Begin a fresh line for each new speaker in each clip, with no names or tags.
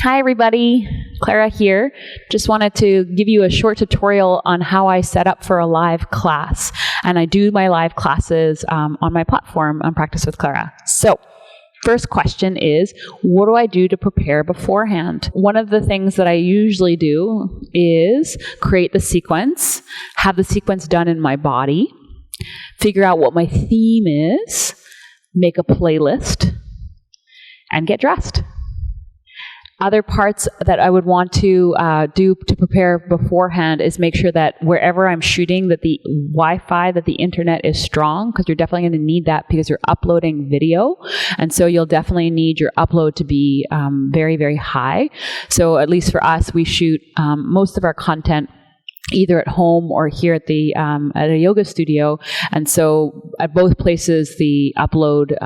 Hi everybody, Clara here. Just wanted to give you a short tutorial on how I set up for a live class. And I do my live classes on my platform on Practice with Clara. So, first question is, what do I do to prepare beforehand? One of the things that I usually do is create the sequence, have the sequence done in my body, figure out what my theme is, make a playlist, and get dressed. Other parts that I would want to do to prepare beforehand is make sure that wherever I'm shooting that the Wi-Fi, that the internet is strong, because you're definitely going to need that because you're uploading video. And so you'll definitely need your upload to be very, very high. So at least for us, we shoot most of our content either at home or here at the at a yoga studio. And so at both places, the upload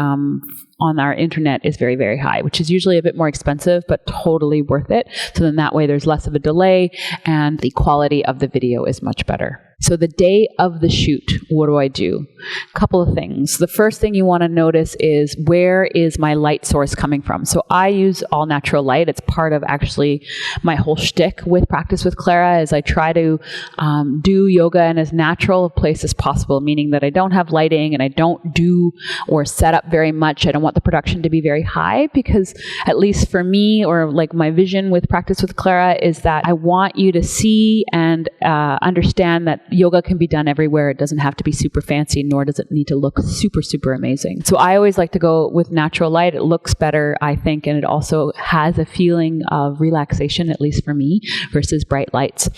on our internet is very, very high, which is usually a bit more expensive, but totally worth it. So then that way there's less of a delay and the quality of the video is much better. So the day of the shoot, what do I do? A couple of things. The first thing you want to notice is, where is my light source coming from? So I use all natural light. It's part of actually my whole shtick with Practice with Clara, is I try to do yoga in as natural a place as possible, meaning that I don't have lighting and I don't do or set up very much. I don't want the production to be very high, because at least for me, or like my vision with Practice with Clara, is that I want you to see and understand that yoga can be done everywhere. It doesn't have to be super fancy, nor does it need to look super, super amazing. So I always like to go with natural light. It looks better, I think, and it also has a feeling of relaxation, at least for me, versus bright lights.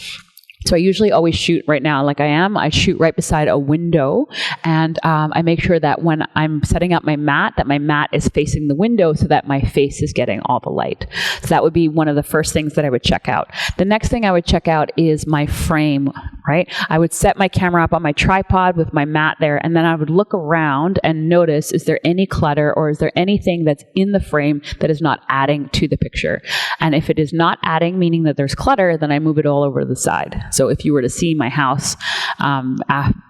So I usually always shoot right now, like I shoot right beside a window, and I make sure that when I'm setting up my mat, that my mat is facing the window so that my face is getting all the light. So that would be one of the first things that I would check out. The next thing I would check out is my frame, right? I would set my camera up on my tripod with my mat there, and then I would look around and notice, is there any clutter or is there anything that's in the frame that is not adding to the picture? And if it is not adding, meaning that there's clutter, then I move it all over to the side. So if you were to see my house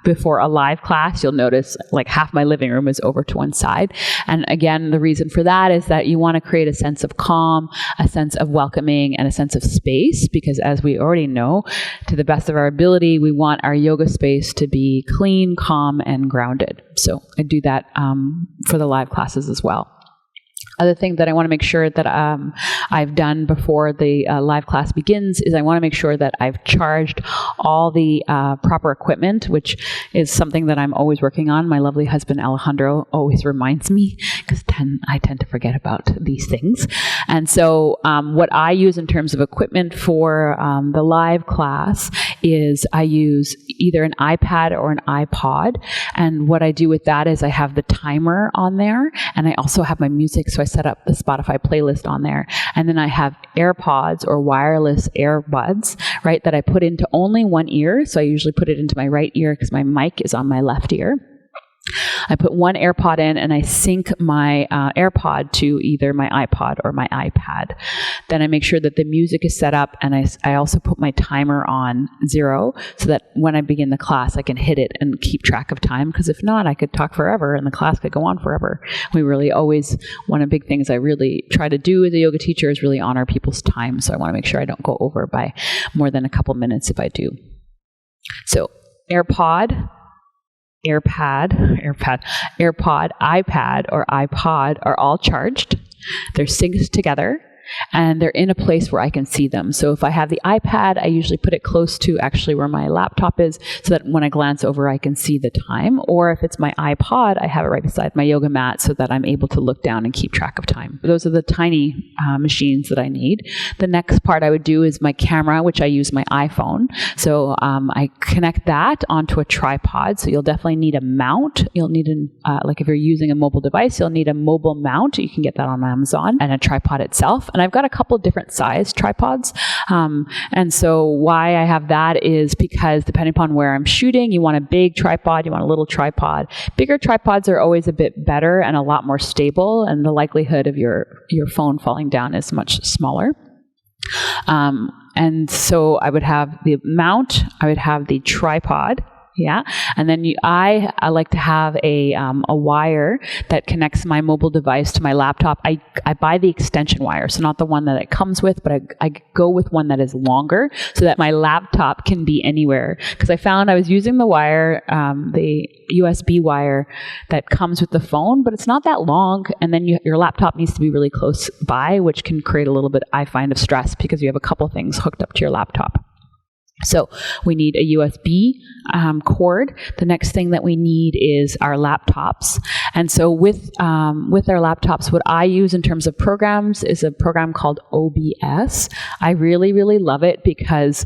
before a live class, you'll notice like half my living room is over to one side. And again, the reason for that is that you want to create a sense of calm, a sense of welcoming, and a sense of space, because as we already know, to the best of our ability, we want our yoga space to be clean, calm, and grounded. So I do that for the live classes as well. Other thing that I want to make sure that I've done before the live class begins is I want to make sure that I've charged all the proper equipment, which is something that I'm always working on. My lovely husband Alejandro always reminds me, because I tend to forget about these things. And so what I use in terms of equipment for the live class is I use either an iPad or an iPod. And what I do with that is I have the timer on there, and I also have my music. So I set up the Spotify playlist on there. And then I have AirPods or wireless earbuds, right, that I put into only one ear. So I usually put it into my right ear because my mic is on my left ear. I put one AirPod in and I sync my AirPod to either my iPod or my iPad. Then I make sure that the music is set up, and I also put my timer on 0 so that when I begin the class, I can hit it and keep track of time, because if not, I could talk forever and the class could go on forever. We really always, one of the big things I really try to do as a yoga teacher is really honor people's time. So I want to make sure I don't go over by more than a couple minutes if I do. So AirPod, iPad, or iPod are all charged. They're synced together, and they're in a place where I can see them. So if I have the iPad, I usually put it close to actually where my laptop is, so that when I glance over, I can see the time. Or if it's my iPod, I have it right beside my yoga mat so that I'm able to look down and keep track of time. Those are the tiny machines that I need. The next part I would do is my camera, which I use my iPhone. So I connect that onto a tripod. So you'll definitely need a mount. You'll need like if you're using a mobile device, you'll need a mobile mount. You can get that on Amazon, and a tripod itself. And I've got a couple of different size tripods. And so why I have that is because depending upon where I'm shooting, you want a big tripod, you want a little tripod. Bigger tripods are always a bit better and a lot more stable, and the likelihood of your phone falling down is much smaller. And so I would have the mount, I would have the tripod, Yeah. And then I like to have a wire that connects my mobile device to my laptop. I buy the extension wire, so not the one that it comes with, but I go with one that is longer so that my laptop can be anywhere. Because I found I was using the wire, the USB wire that comes with the phone, but it's not that long. And then your laptop needs to be really close by, which can create a little bit, I find, of stress because you have a couple things hooked up to your laptop. So we need a USB cord. The next thing that we need is our laptops. And so with our laptops, what I use in terms of programs is a program called OBS. I really, really love it because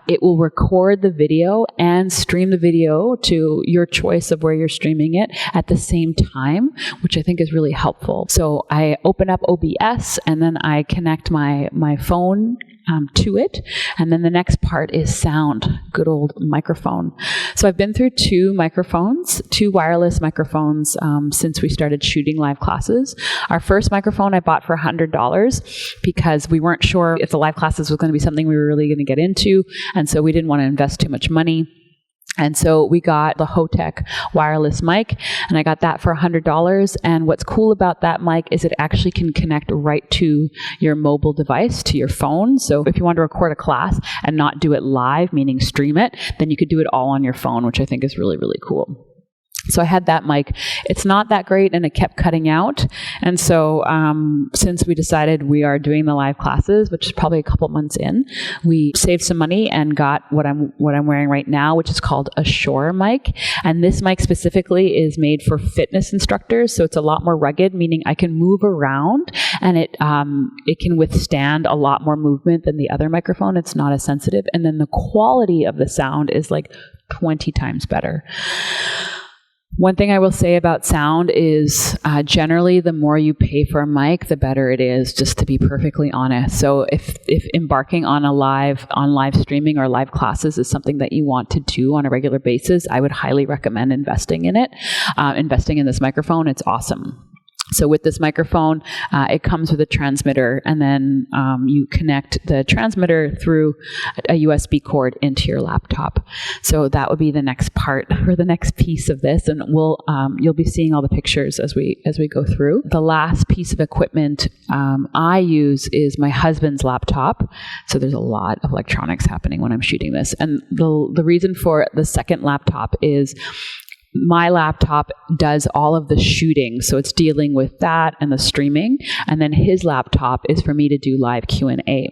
it will record the video and stream the video to your choice of where you're streaming it at the same time, which I think is really helpful. So I open up OBS and then I connect my phone to it. And then the next part is sound, good old microphone. So I've been through two wireless microphones since we started shooting live classes. Our first microphone I bought for $100 because we weren't sure if the live classes was going to be something we were really going to get into. And so we didn't want to invest too much money. And so we got the Hotech wireless mic, and I got that for $100. And what's cool about that mic is it actually can connect right to your mobile device, to your phone. So if you want to record a class and not do it live, meaning stream it, then you could do it all on your phone, which I think is really, really cool. So I had that mic. It's not that great, and it kept cutting out. And so since we decided we are doing the live classes, which is probably a couple months in, we saved some money and got what I'm wearing right now, which is called a Shure mic. And this mic specifically is made for fitness instructors, so it's a lot more rugged, meaning I can move around, and it can withstand a lot more movement than the other microphone. It's not as sensitive, and then the quality of the sound is like 20 times better. One thing I will say about sound is generally the more you pay for a mic, the better it is, just to be perfectly honest. So if embarking on live streaming or live classes is something that you want to do on a regular basis, I would highly recommend investing in it. Investing in this microphone, it's awesome. So with this microphone, it comes with a transmitter, and then you connect the transmitter through a USB cord into your laptop. So that would be the next part or the next piece of this, and you'll be seeing all the pictures as we go through. The last piece of equipment I use is my husband's laptop. So there's a lot of electronics happening when I'm shooting this, and the reason for the second laptop is my laptop does all of the shooting, so it's dealing with that and the streaming, and then his laptop is for me to do live Q&A.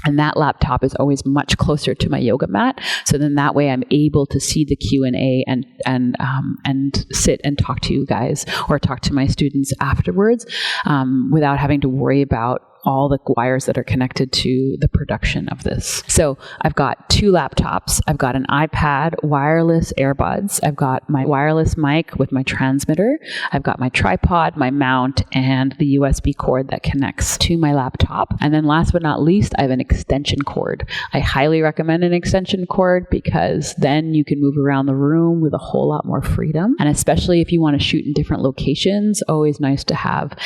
And that laptop is always much closer to my yoga mat, so then that way I'm able to see the Q&A and sit and talk to you guys or talk to my students afterwards without having to worry about all the wires that are connected to the production of this. So I've got two laptops. I've got an iPad, wireless earbuds. I've got my wireless mic with my transmitter. I've got my tripod, my mount, and the USB cord that connects to my laptop. And then last but not least, I have an extension cord. I highly recommend an extension cord because then you can move around the room with a whole lot more freedom. And especially if you want to shoot in different locations, always nice to have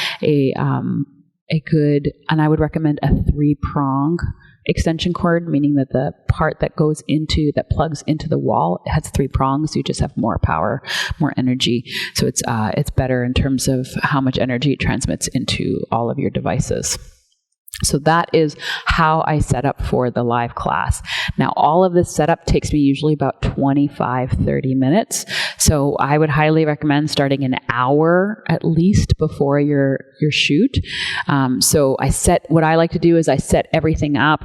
a good, and I would recommend a 3-prong extension cord, meaning that the part that plugs into the wall, it has 3 prongs. You just have more power, more energy. So it's better in terms of how much energy it transmits into all of your devices. So that is how I set up for the live class. Now, all of this setup takes me usually about 25-30 minutes. So I would highly recommend starting an hour at least before your shoot. So what I like to do is I set everything up.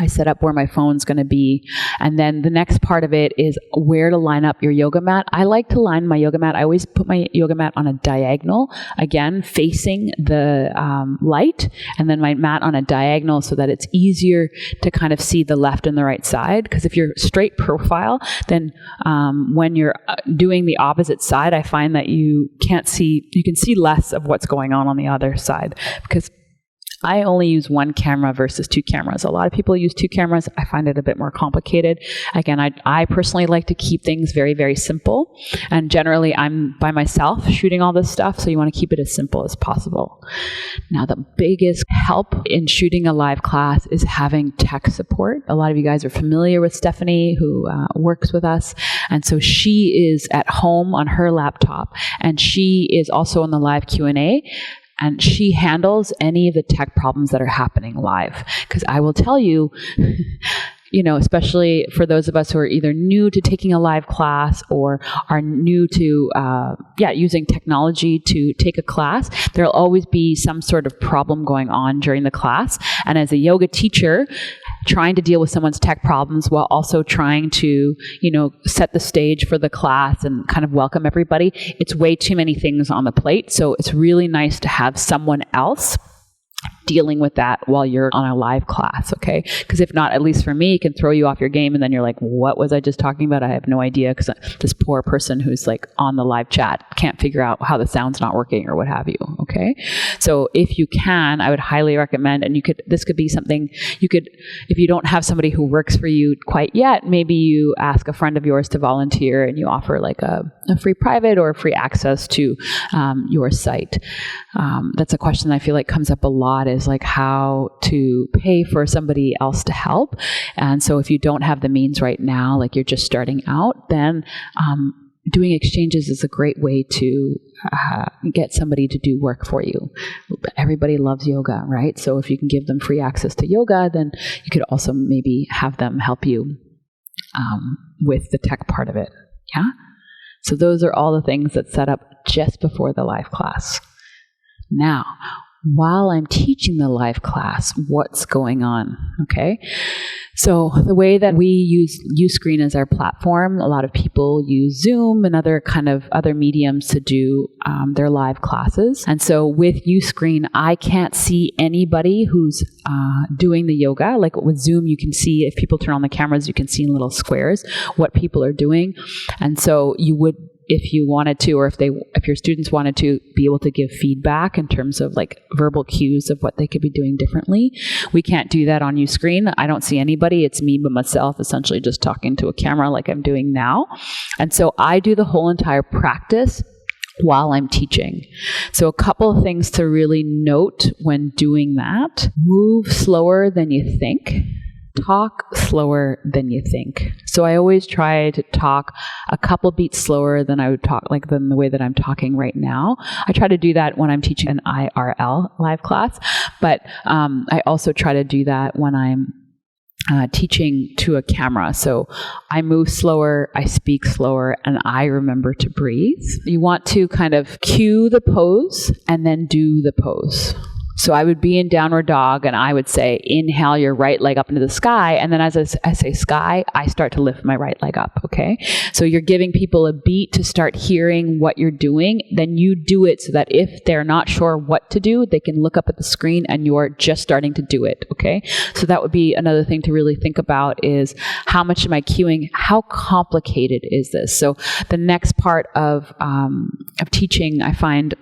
I set up where my phone's going to be. And then the next part of it is where to line up your yoga mat. I like to line my yoga mat. I always put my yoga mat on a diagonal, again, facing the light, and then my mat on a diagonal so that it's easier to kind of see the left and the right side. Because if you're straight profile, then when you're doing the opposite side, I find that you can see less of what's going on the other side. Because I only use one camera versus 2 cameras. A lot of people use 2 cameras. I find it a bit more complicated. Again, I personally like to keep things very, very simple. And generally, I'm by myself shooting all this stuff, so you want to keep it as simple as possible. Now, the biggest help in shooting a live class is having tech support. A lot of you guys are familiar with Stephanie, who works with us. And so she is at home on her laptop, and she is also on the live Q&A. And she handles any of the tech problems that are happening live. Because I will tell you, especially for those of us who are either new to taking a live class or are new to using technology to take a class, there'll always be some sort of problem going on during the class. And as a yoga teacher, trying to deal with someone's tech problems while also trying to, set the stage for the class and kind of welcome everybody, it's way too many things on the plate. So it's really nice to have someone else dealing with that while you're on a live class, okay? Because if not, at least for me, it can throw you off your game, and then you're like, what was I just talking about? I have no idea, because this poor person who's like on the live chat can't figure out how the sound's not working or what have you, okay? So if you can, I would highly recommend, and this could be something you could, if you don't have somebody who works for you quite yet, maybe you ask a friend of yours to volunteer and you offer like a free private or free access to your site. That's a question I feel like comes up a lot, is like how to pay for somebody else to help. And so if you don't have the means right now, like you're just starting out, then doing exchanges is a great way to get somebody to do work for you. Everybody loves yoga, right? So if you can give them free access to yoga, then you could also maybe have them help you with the tech part of it. Yeah? So those are all the things that set up just before the live class. Now, while I'm teaching the live class, what's going on, okay? So the way that we use Uscreen as our platform, a lot of people use Zoom and other mediums to do their live classes. And so with Uscreen, I can't see anybody who's doing the yoga. Like with Zoom, you can see, if people turn on the cameras, you can see in little squares what people are doing. And so you would, if you wanted to, or if your students wanted to, be able to give feedback in terms of like verbal cues of what they could be doing differently. We can't do that on Uscreen. I don't see anybody. It's me by myself, essentially just talking to a camera like I'm doing now. And so I do the whole entire practice while I'm teaching. So a couple of things to really note when doing that: move slower than you think. Talk slower than you think. So I always try to talk a couple beats slower than I would talk, than the way that I'm talking right now. I try to do that when I'm teaching an IRL live class, but I also try to do that when I'm teaching to a camera. So I move slower, I speak slower, and I remember to breathe. You want to kind of cue the pose and then do the pose. So I would be in downward dog, and I would say, inhale your right leg up into the sky. And then as I say sky, I start to lift my right leg up, okay? So you're giving people a beat to start hearing what you're doing. Then you do it so that if they're not sure what to do, they can look up at the screen and you're just starting to do it, okay? So that would be another thing to really think about, is how much am I cueing? How complicated is this? So the next part of teaching, I find,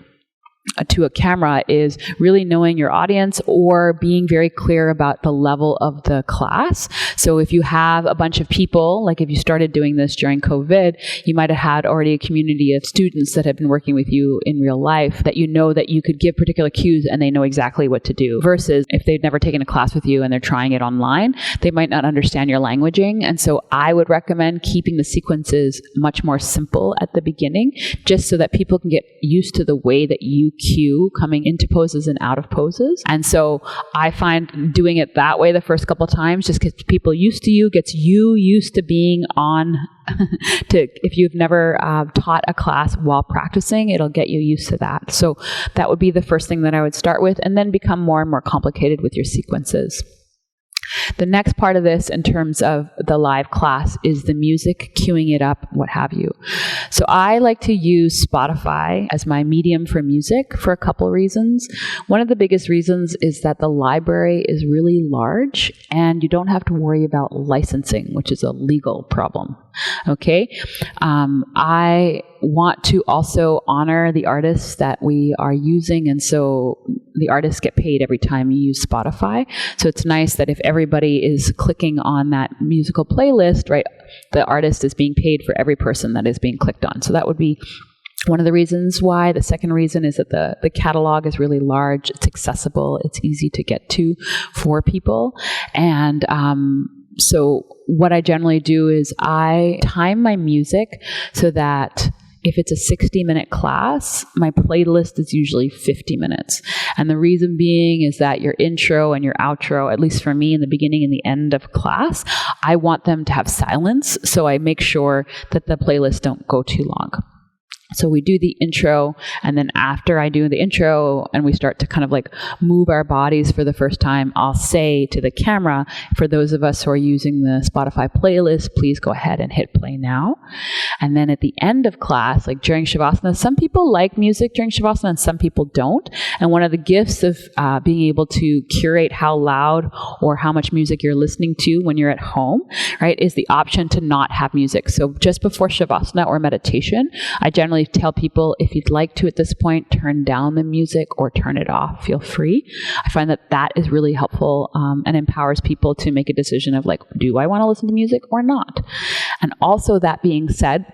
to a camera, is really knowing your audience or being very clear about the level of the class. So if you have a bunch of people, like if you started doing this during COVID, you might have had already a community of students that have been working with you in real life, that you know that you could give particular cues and they know exactly what to do. Versus if they've never taken a class with you and they're trying it online, they might not understand your languaging. And so I would recommend keeping the sequences much more simple at the beginning, just so that people can get used to the way that you cue coming into poses and out of poses. And so I find doing it that way the first couple of times just gets people used to you, gets you used to being on if you've never taught a class while practicing, it'll get you used to that. So that would be the first thing that I would start with, and then become more and more complicated with your sequences. The next part of this, in terms of the live class, is the music, queuing it up, what have you. So I like to use Spotify as my medium for music for a couple of reasons. One of the biggest reasons is that the library is really large and you don't have to worry about licensing, which is a legal problem. Okay? I want to also honor the artists that we are using, and so the artists get paid every time you use Spotify. So it's nice that if everybody is clicking on that musical playlist, right, the artist is being paid for every person that is being clicked on. So that would be one of the reasons why. The second reason is that the catalog is really large. It's accessible. It's easy to get to for people. And so what I generally do is I time my music so that if it's a 60-minute class, my playlist is usually 50 minutes. And the reason being is that your intro and your outro, at least for me in the beginning and the end of class, I want them to have silence. So I make sure that the playlists don't go too long. So we do the intro, and then after I do the intro and we start to kind of like move our bodies for the first time, I'll say to the camera, for those of us who are using the Spotify playlist, please go ahead and hit play now. And then at the end of class, like during Shavasana, some people like music during Shavasana and some people don't. And one of the gifts of being able to curate how loud or how much music you're listening to when you're at home, right, is the option to not have music. So just before Shavasana or meditation, I generally tell people, if you'd like to at this point, turn down the music or turn it off. Feel free. I find that that is really helpful and empowers people to make a decision of like, do I want to listen to music or not? And also, that being said,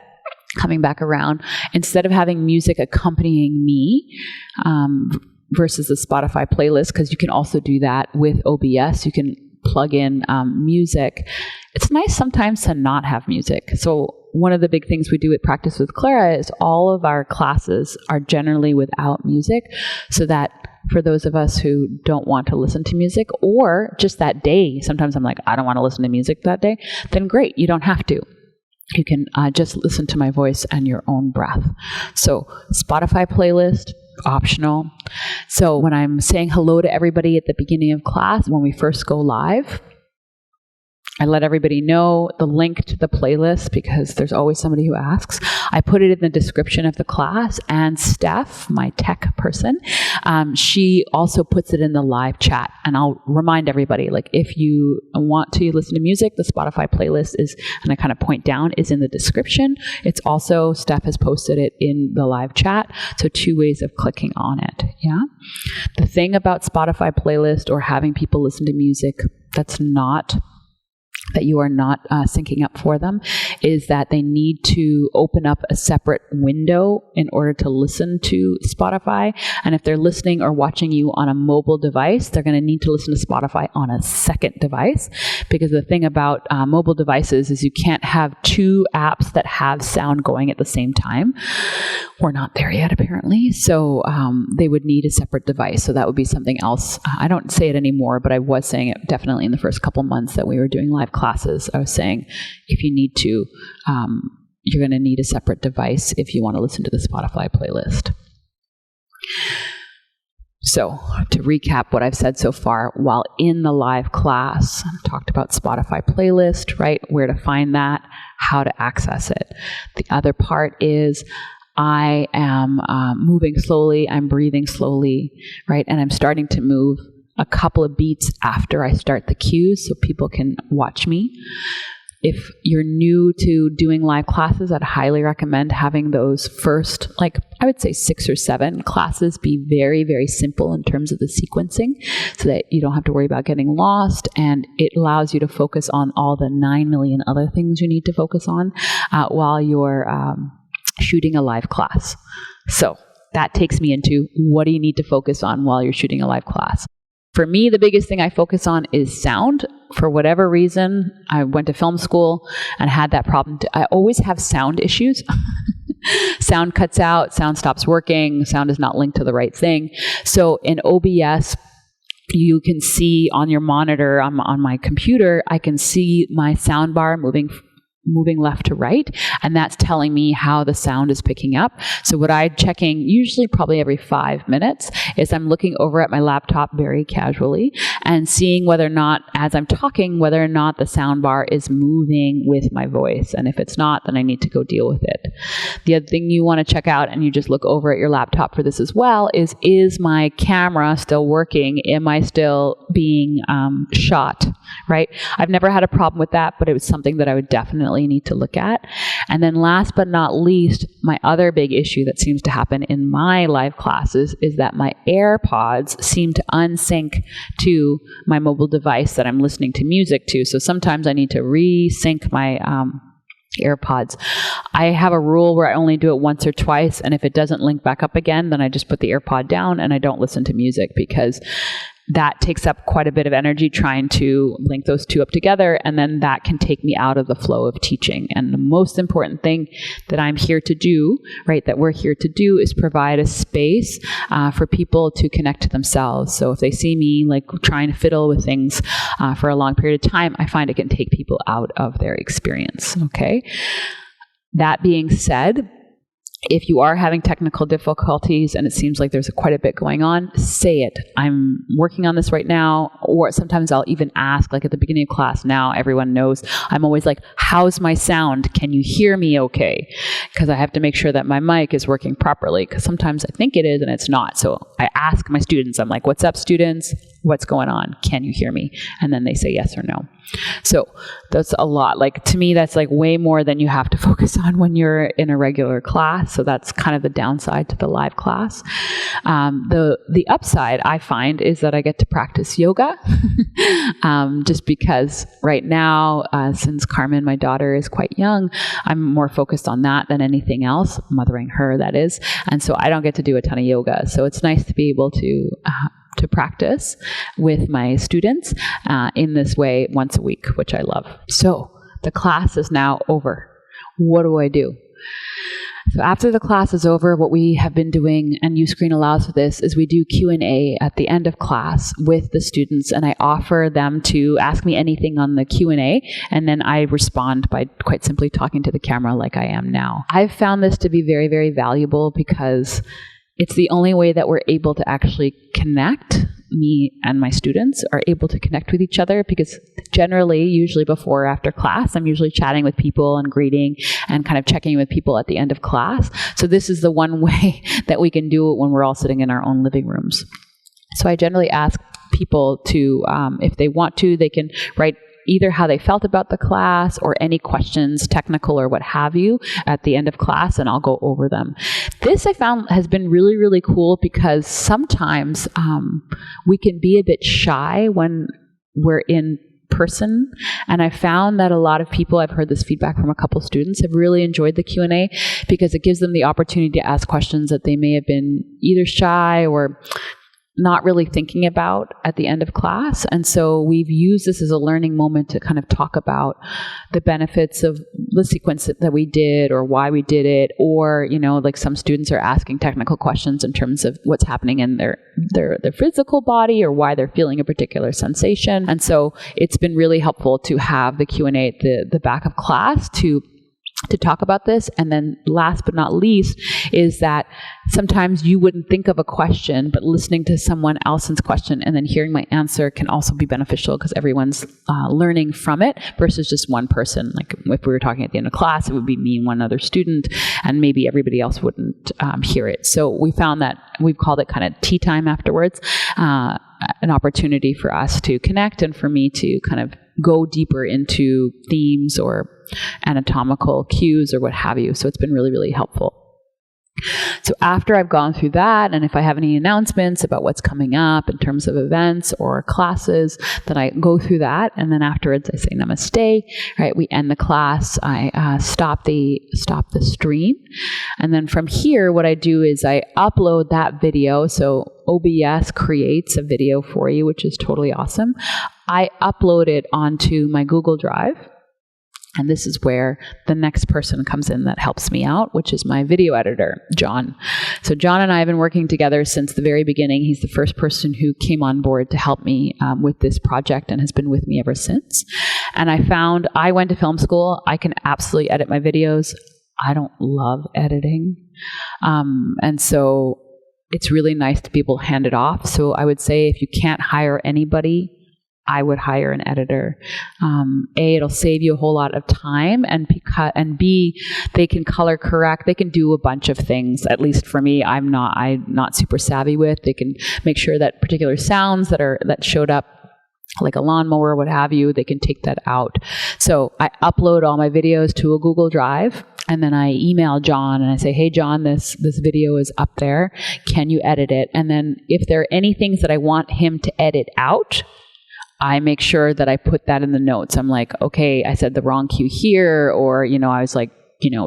coming back around, instead of having music accompanying me, versus the Spotify playlist, because you can also do that with OBS, you can plug in music. It's nice sometimes to not have music. So one of the big things we do at Practice with Clara is all of our classes are generally without music, so that for those of us who don't want to listen to music, or just that day, sometimes I'm like, I don't want to listen to music that day, then great, you don't have to. You can just listen to my voice and your own breath. So Spotify playlist, optional. So when I'm saying hello to everybody at the beginning of class, when we first go live, I let everybody know the link to the playlist, because there's always somebody who asks. I put it in the description of the class, and Steph, my tech person, she also puts it in the live chat. And I'll remind everybody, like, if you want to listen to music, the Spotify playlist is, and I kind of point down, is in the description. It's also, Steph has posted it in the live chat. So 2 ways of clicking on it. Yeah. The thing about Spotify playlist or having people listen to music that you are not syncing up for them, is that they need to open up a separate window in order to listen to Spotify. And if they're listening or watching you on a mobile device, they're going to need to listen to Spotify on a second device, because the thing about mobile devices is you can't have 2 apps that have sound going at the same time. We're not there yet, apparently. So they would need a separate device. So that would be something else. I don't say it anymore, but I was saying it definitely in the first couple months that we were doing live classes. I was saying, if you need to, you're going to need a separate device if you want to listen to the Spotify playlist. So to recap what I've said so far, while in the live class, I talked about Spotify playlist, right? Where to find that, how to access it. The other part is I am moving slowly, I'm breathing slowly, right? And I'm starting to move a couple of beats after I start the cues so people can watch me. If you're new to doing live classes, I'd highly recommend having those first, like I would say 6 or 7 classes be very, very simple in terms of the sequencing, so that you don't have to worry about getting lost, and it allows you to focus on all the 9 million other things you need to focus on while you're shooting a live class. So that takes me into, what do you need to focus on while you're shooting a live class? For me, the biggest thing I focus on is sound. For whatever reason, I went to film school and had that problem. I always have sound issues. Sound cuts out, sound stops working, sound is not linked to the right thing. So in OBS, you can see on your monitor, on my computer, I can see my sound bar moving left to right, and that's telling me how the sound is picking up. So what I'm checking, usually probably every 5 minutes, is I'm looking over at my laptop very casually and seeing whether or not, as I'm talking, whether or not the sound bar is moving with my voice. And if it's not, then I need to go deal with it. The other thing you want to check out, and you just look over at your laptop for this as well, is my camera still working? Am I still being shot, right? I've never had a problem with that, but it was something that I would definitely definitely need to look at. And then last but not least, my other big issue that seems to happen in my live classes is that my AirPods seem to unsync to my mobile device that I'm listening to music to. So sometimes I need to resync my AirPods. I have a rule where I only do it once or twice, and if it doesn't link back up again, then I just put the AirPod down and I don't listen to music, because that takes up quite a bit of energy trying to link those two up together, and then that can take me out of the flow of teaching. And the most important thing that I'm here to do, right, that we're here to do, is provide a space for people to connect to themselves. So if they see me like trying to fiddle with things for a long period of time, I find it can take people out of their experience, okay? That being said, if you are having technical difficulties and it seems like there's quite a bit going on, say it. I'm working on this right now. Or sometimes I'll even ask, like at the beginning of class now, everyone knows, I'm always like, how's my sound? Can you hear me okay? Because I have to make sure that my mic is working properly, because sometimes I think it is and it's not. So I ask my students, I'm like, what's up, students? What's going on? Can you hear me? And then they say yes or no. So that's a lot. Like, to me, that's like way more than you have to focus on when you're in a regular class. So that's kind of the downside to the live class. The upside I find is that I get to practice yoga, just because right now, since Carmen, my daughter, is quite young, I'm more focused on that than anything else, mothering her, that is. And so I don't get to do a ton of yoga. So it's nice to be able to practice with my students in this way once a week, which I love. So the class is now over. What do I do? So after the class is over, what we have been doing, and Uscreen allows for this, is we do Q&A at the end of class with the students, and I offer them to ask me anything on the Q&A, and then I respond by quite simply talking to the camera like I am now. I've found this to be very, very valuable, because it's the only way that we're able to actually connect. Me and my students are able to connect with each other, because generally, usually before or after class, I'm usually chatting with people and greeting and kind of checking in with people at the end of class. So this is the one way that we can do it when we're all sitting in our own living rooms. So I generally ask people to, if they want to, they can write either how they felt about the class or any questions, technical or what have you, at the end of class, and I'll go over them. This I found has been really, really cool, because sometimes we can be a bit shy when we're in person, and I found that a lot of people, I've heard this feedback from a couple students, have really enjoyed the Q&A, because it gives them the opportunity to ask questions that they may have been either shy or not really thinking about at the end of class. And so we've used this as a learning moment to kind of talk about the benefits of the sequence that we did, or why we did it, or, you know, like some students are asking technical questions in terms of what's happening in their physical body, or why they're feeling a particular sensation. And so it's been really helpful to have the Q&A at the back of class to talk about this. And then last but not least is that sometimes you wouldn't think of a question, but listening to someone else's question and then hearing my answer can also be beneficial, because everyone's learning from it versus just one person. Like if we were talking at the end of class, it would be me and one other student, and maybe everybody else wouldn't hear it. So we found that we've called it kind of tea time afterwards, an opportunity for us to connect and for me to kind of go deeper into themes or anatomical cues or what have you. So it's been really, really helpful. So after I've gone through that, and if I have any announcements about what's coming up in terms of events or classes, then I go through that, and then afterwards I say namaste. Right, we end the class. I stop the stream, and then from here, what I do is I upload that video. So OBS creates a video for you, which is totally awesome. I upload it onto my Google Drive. And this is where the next person comes in that helps me out, which is my video editor, John. So John and I have been working together since the very beginning. He's the first person who came on board to help me with this project and has been with me ever since. And I found I went to film school. I can absolutely edit my videos. I don't love editing. And so it's really nice to be able to hand it off. So I would say if you can't hire anybody, I would hire an editor. A, it'll save you a whole lot of time, and B, they can color correct. They can do a bunch of things. At least for me, I'm not super savvy with. They can make sure that particular sounds that showed up like a lawnmower, what have you, they can take that out. So I upload all my videos to a Google Drive, and then I email John and I say, hey, John, this video is up there. Can you edit it? And then if there are any things that I want him to edit out, I make sure that I put that in the notes. I'm like, okay, I said the wrong cue here, or, I was like,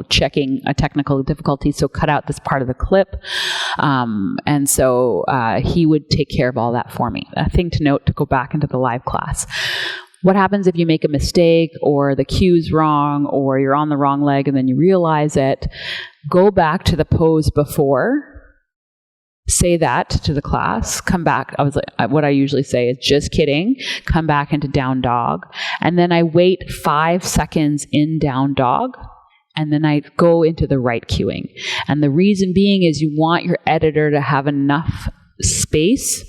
checking a technical difficulty, so cut out this part of the clip. And so he would take care of all that for me. A thing to note to go back into the live class. What happens if you make a mistake, or the cue's wrong, or you're on the wrong leg and then you realize it? Go back to the pose before. Say that to the class, come back. I was like, what I usually say is, just kidding, come back into down dog. And then I wait 5 seconds in down dog, and then I go into the right cueing. And the reason being is you want your editor to have enough space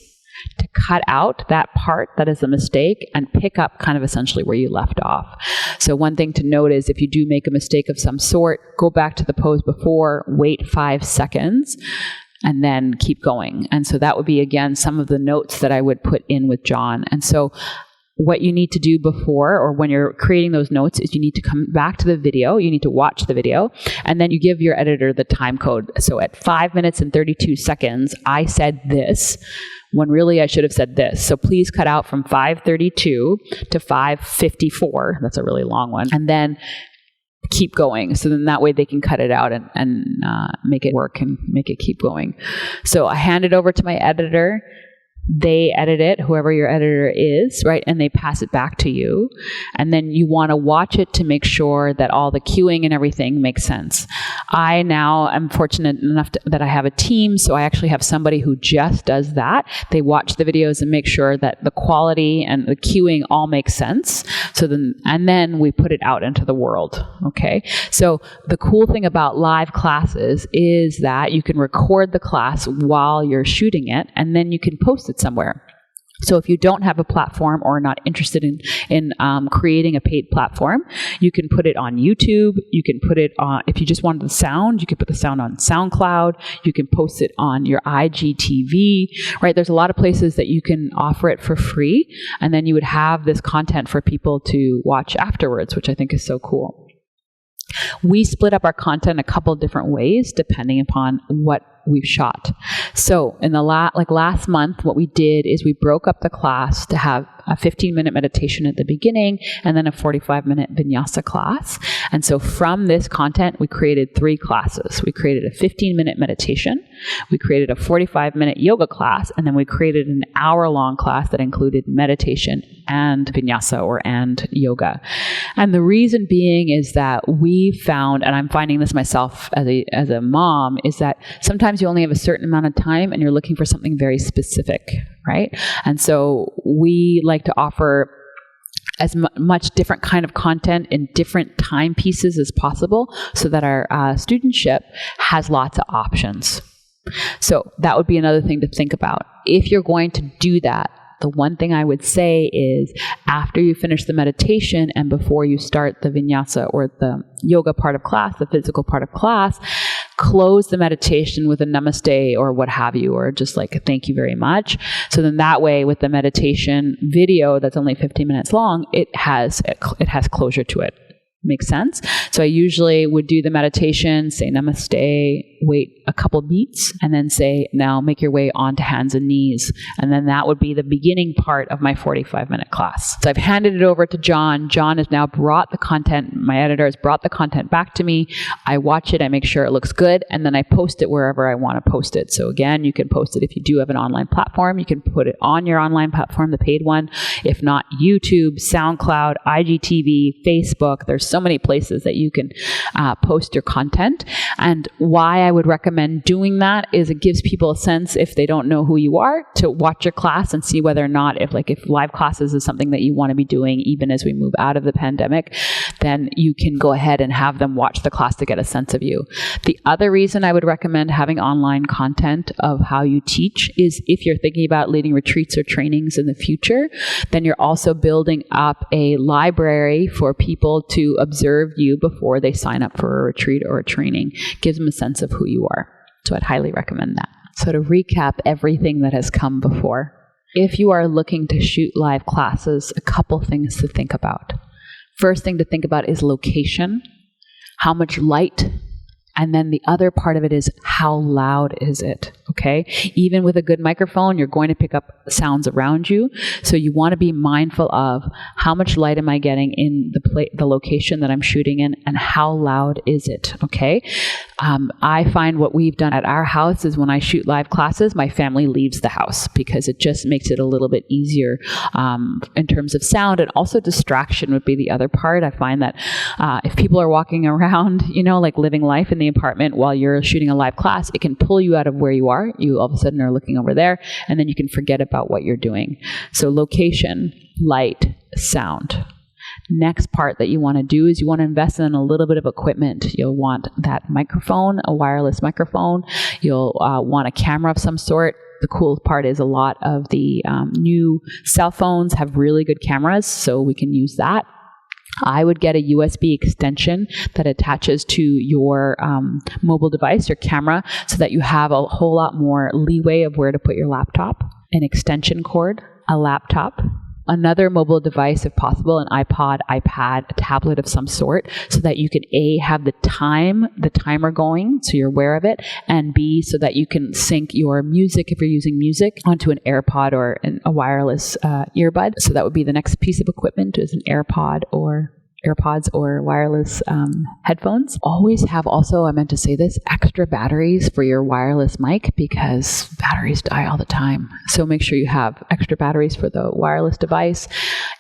to cut out that part that is a mistake and pick up kind of essentially where you left off. So one thing to note is, if you do make a mistake of some sort, go back to the pose before, wait 5 seconds, and then keep going. And so that would be, again, some of the notes that I would put in with John. And so what you need to do before, or when you're creating those notes, is you need to come back to the video, you need to watch the video, and then you give your editor the time code. So at 5 minutes and 32 seconds, I said this, when really I should have said this. So please cut out from 5:32 to 5:54. That's a really long one. And then keep going. So then that way they can cut it out and make it work and make it keep going. So I hand it over to my editor. They edit it, whoever your editor is, right? And they pass it back to you. And then you want to watch it to make sure that all the cueing and everything makes sense. I now am fortunate enough that I have a team, so I actually have somebody who just does that. They watch the videos and make sure that the quality and the cueing all make sense. And then we put it out into the world, okay? So the cool thing about live classes is that you can record the class while you're shooting it, and then you can post it somewhere. So if you don't have a platform or are not interested in creating a paid platform, you can put it on YouTube. You can put it on, if you just wanted the sound, you can put the sound on SoundCloud. You can post it on your IGTV, right? There's a lot of places that you can offer it for free, and then you would have this content for people to watch afterwards, which I think is so cool. We split up our content a couple different ways depending upon what we've shot. So in the last month, what we did is we broke up the class to have a 15-minute meditation at the beginning and then a 45-minute vinyasa class. And so from this content, we created 3 classes. We created a 15-minute meditation, we created a 45-minute yoga class, and then we created an hour-long class that included meditation and vinyasa and yoga. And the reason being is that we found, and I'm finding this myself as a mom, is that sometimes you only have a certain amount of time and you're looking for something very specific, right? And so we like to offer as much different kind of content in different time pieces as possible so that our studentship has lots of options. So that would be another thing to think about. If you're going to do that, the one thing I would say is, after you finish the meditation and before you start the vinyasa or the yoga part of class, the physical part of class, close the meditation with a namaste or what have you, or just like a thank you very much. So then that way, with the meditation video that's only 15 minutes long, it has closure to it. Makes sense? So I usually would do the meditation, say namaste, wait a couple beats, and then say, now make your way onto hands and knees. And then that would be the beginning part of my 45-minute class. So I've handed it over to John. John has now brought the content, my editor has brought the content back to me. I watch it, I make sure it looks good, and then I post it wherever I want to post it. So again, you can post it if you do have an online platform. You can put it on your online platform, the paid one. If not, YouTube, SoundCloud, IGTV, Facebook. There's so many places that you can post your content. And why I would recommend doing that is it gives people a sense, if they don't know who you are, to watch your class and see whether or not, if live classes is something that you want to be doing even as we move out of the pandemic, then you can go ahead and have them watch the class to get a sense of you. The other reason I would recommend having online content of how you teach is, if you're thinking about leading retreats or trainings in the future, then you're also building up a library for people to observe you before they sign up for a retreat or a training. Gives them a sense of who you are. So I'd highly recommend that. So to recap everything that has come before, If you are looking to shoot live classes, a couple things to think about. First thing to think about is location, how much light, and then the other part of it is how loud is it, okay? Even with a good microphone, you're going to pick up sounds around you. So you want to be mindful of how much light am I getting in the location that I'm shooting in, and how loud is it, okay? I find what we've done at our house is when I shoot live classes, my family leaves the house because it just makes it a little bit easier in terms of sound, and also distraction would be the other part. I find that if people are walking around, like living life in the apartment while you're shooting a live class, it can pull you out of where you are. You all of a sudden are looking over there, and then you can forget about what you're doing. So location, light, sound. Next part that you want to do is you want to invest in a little bit of equipment. You'll want that microphone, a wireless microphone. You'll want a camera of some sort. The cool part is a lot of the new cell phones have really good cameras, so we can use that. I would get a USB extension that attaches to your mobile device, your camera, so that you have a whole lot more leeway of where to put your laptop. An extension cord, a laptop, another mobile device if possible, an iPod, iPad, a tablet of some sort, so that you can A, have the timer going so you're aware of it, and B, so that you can sync your music, if you're using music, onto an AirPod or a wireless earbud. So that would be the next piece of equipment, is an AirPods or wireless headphones. Always have also, I meant to say this, extra batteries for your wireless mic, because batteries die all the time. So make sure you have extra batteries for the wireless device.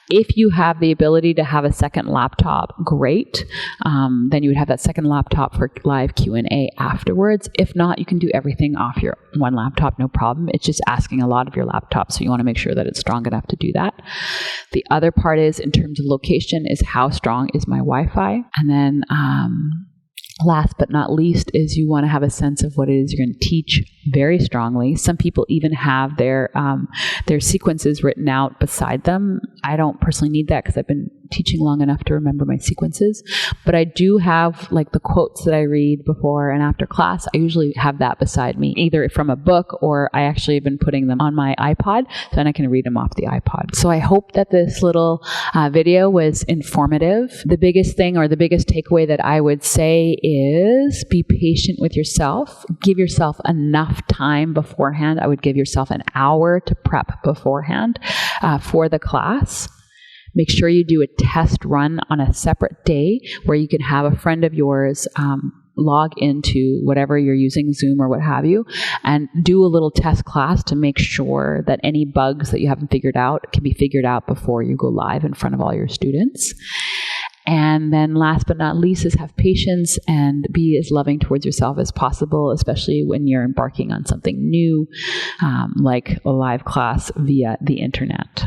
If you have the ability to have a second laptop, great. Then you would have that second laptop for live Q&A afterwards. If not, you can do everything off your one laptop, no problem. It's just asking a lot of your laptop, so you want to make sure that it's strong enough to do that. The other part is, in terms of location, is how strong is my Wi-Fi? And then last but not least is you want to have a sense of what it is you're going to teach very strongly. Some people even have their sequences written out beside them. I don't personally need that because I've been teaching long enough to remember my sequences, but I do have the quotes that I read before and after class. I usually have that beside me, either from a book or I actually have been putting them on my iPod, so then I can read them off the iPod. So I hope that this little video was informative. The biggest thing, or the biggest takeaway that I would say, is be patient with yourself. Give yourself enough time beforehand. I would give yourself an hour to prep beforehand for the class. Make sure you do a test run on a separate day where you can have a friend of yours log into whatever you're using, Zoom or what have you, and do a little test class to make sure that any bugs that you haven't figured out can be figured out before you go live in front of all your students. And then last but not least is have patience and be as loving towards yourself as possible, especially when you're embarking on something new, like a live class via the internet.